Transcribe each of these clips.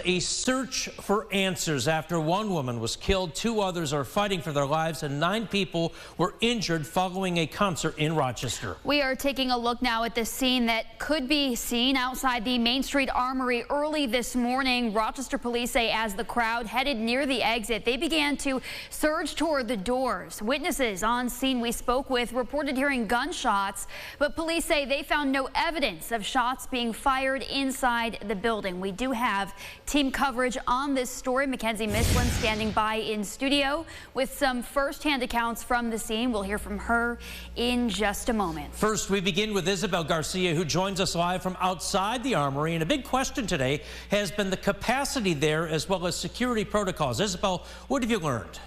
A search for answers after one woman was killed, 2 others are fighting for their lives, and 9 people were injured following a concert in Rochester. We are taking a look now at the scene that could be seen outside the Main Street Armory early this morning. Rochester police say as the crowd headed near the exit, they began to surge toward the doors. Witnesses on scene we spoke with reported hearing gunshots, but police say they found no evidence of shots being fired inside the building. We do have team coverage on this story. Mackenzie Mislin standing by in studio with some first-hand accounts from the scene. We'll hear from her in just a moment. First, we begin with Isabel Garcia, who joins us live from outside the Armory. And a big question today has been the capacity there as well as security protocols. Isabel, what have you learned?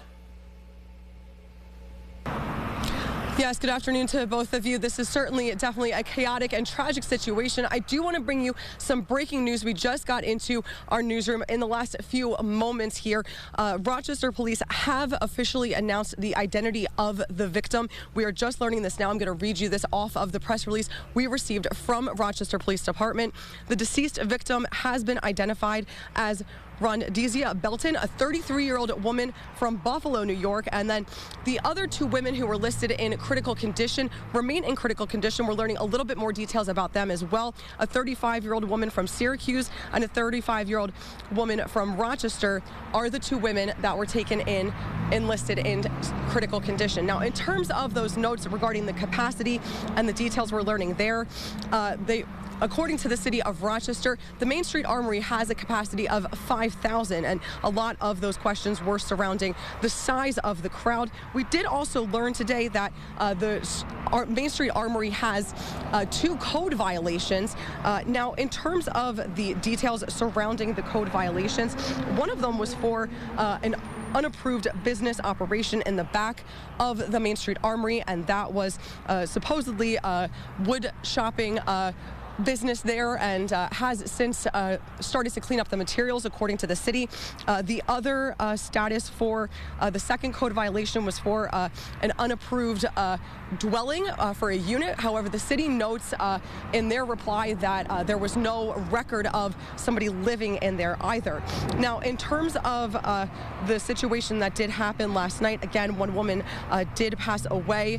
Yes, good afternoon to both of you. This is definitely a chaotic and tragic situation. I do want to bring you some breaking news. We just got into our newsroom in the last few moments here. Rochester police have officially announced the identity of the victim. We are just learning this now. I'm going to read you this off of the press release we received from Rochester Police Department. The deceased victim has been identified as Rhondesia Belton, a 33-year-old woman from Buffalo, New York. And then the other 2 women who were listed in critical condition remain in critical condition. We're learning a little bit more details about them as well. A 35-year-old woman from Syracuse and a 35-year-old woman from Rochester are the 2 women that were taken in enlisted in critical condition. Now, in terms of those notes regarding the capacity and the details we're learning there, according to the city of Rochester, the Main Street Armory has a capacity of 5,000, and a lot of those questions were surrounding the size of the crowd. We did also learn today that the Main Street Armory has 2 code violations. Now, in terms of the details surrounding the code violations, one of them was for an unapproved business operation in the back of the Main Street Armory, and that was supposedly wood shopping business there, and has since started to clean up the materials, according to the city. The other status for the second code violation was for an unapproved dwelling for a unit. However, the city notes in their reply that there was no record of somebody living in there either. Now, in terms of the situation that did happen last night, again, 1 woman did pass away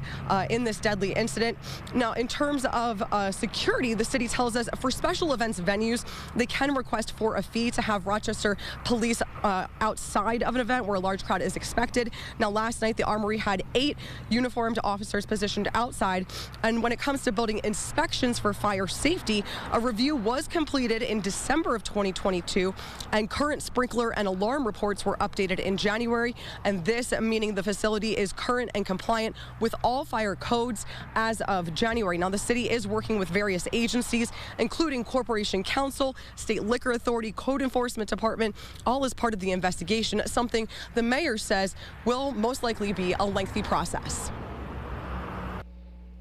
in this deadly incident. Now, in terms of security, the city tells us for special events venues, they can request for a fee to have Rochester police outside of an event where a large crowd is expected. Now, last night, the Armory had 8 uniformed officers positioned outside. And when it comes to building inspections for fire safety, a review was completed in December of 2022, and current sprinkler and alarm reports were updated in January. And this meaning the facility is current and compliant with all fire codes as of January. Now, the city is working with various agencies, including Corporation Counsel, State Liquor Authority, Code Enforcement Department, all as part of the investigation, something the mayor says will most likely be a lengthy process.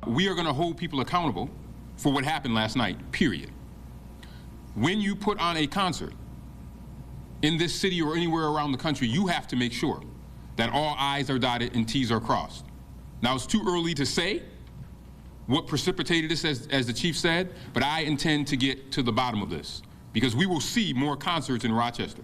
We are going to hold people accountable for what happened last night, period. When you put on a concert in this city or anywhere around the country, you have to make sure that all I's are dotted and T's are crossed. Now, it's too early to say what precipitated this, as the chief said, but I intend to get to the bottom of this, because we will see more concerts in Rochester.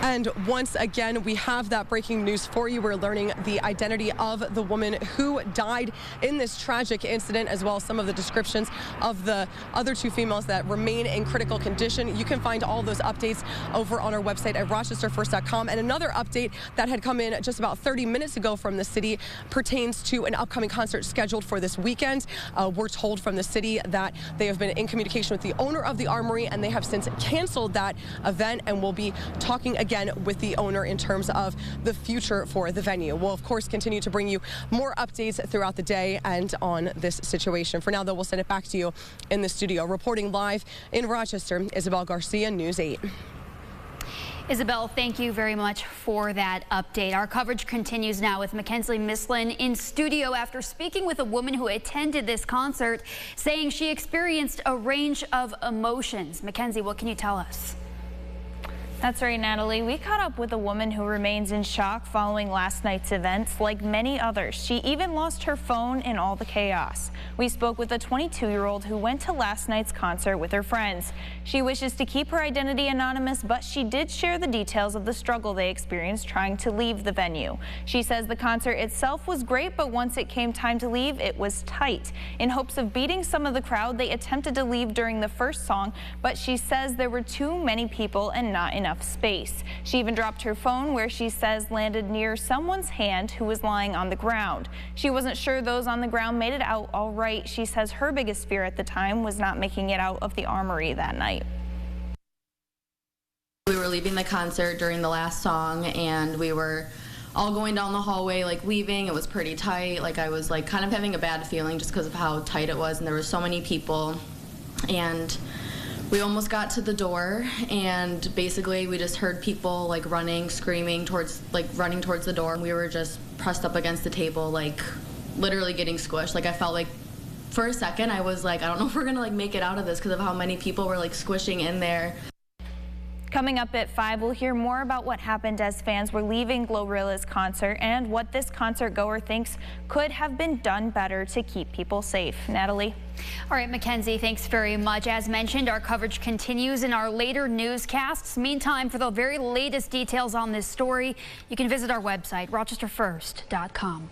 And once again, we have that breaking news for you. We're learning the identity of the woman who died in this tragic incident, as well as some of the descriptions of the other 2 females that remain in critical condition. You can find all those updates over on our website at rochesterfirst.com. And another update that had come in just about 30 minutes ago from the city pertains to an upcoming concert scheduled for this weekend. We're told from the city that they have been in communication with the owner of the Armory, and they have since canceled that event, and will be talking again with the owner in terms of the future for the venue. We'll, of course, continue to bring you more updates throughout the day and on this situation. For now, though, we'll send it back to you in the studio. Reporting live in Rochester, Isabel Garcia, News 8. Isabel, thank you very much for that update. Our coverage continues now with Mackenzie Mislin in studio after speaking with a woman who attended this concert, saying she experienced a range of emotions. Mackenzie, what can you tell us? That's right, Natalie. We caught up with a woman who remains in shock following last night's events. Like many others, she even lost her phone in all the chaos. We spoke with a 22-year-old who went to last night's concert with her friends. She wishes to keep her identity anonymous, but she did share the details of the struggle they experienced trying to leave the venue. She says the concert itself was great, but once it came time to leave, it was tight. In hopes of beating some of the crowd, they attempted to leave during the first song, but she says there were too many people and not enough space. She even dropped her phone, where she says landed near someone's hand who was lying on the ground. She wasn't sure those on the ground made it out all right. She says her biggest fear at the time was not making it out of the Armory that night. We were leaving the concert during the last song, and we were all going down the hallway, like leaving. It was pretty tight. Like I was like kind of having a bad feeling just because of how tight it was, and there were so many people. And we almost got to the door, and basically we just heard people like running, screaming towards, like running towards the door. We were just pressed up against the table, like literally getting squished. Like I felt like for a second I was like, I don't know if we're gonna like make it out of this because of how many people were like squishing in there. Coming up at 5, we'll hear more about what happened as fans were leaving Glorilla's concert and what this concert goer thinks could have been done better to keep people safe. Natalie? All right, Mackenzie, thanks very much. As mentioned, our coverage continues in our later newscasts. Meantime, for the very latest details on this story, you can visit our website, rochesterfirst.com.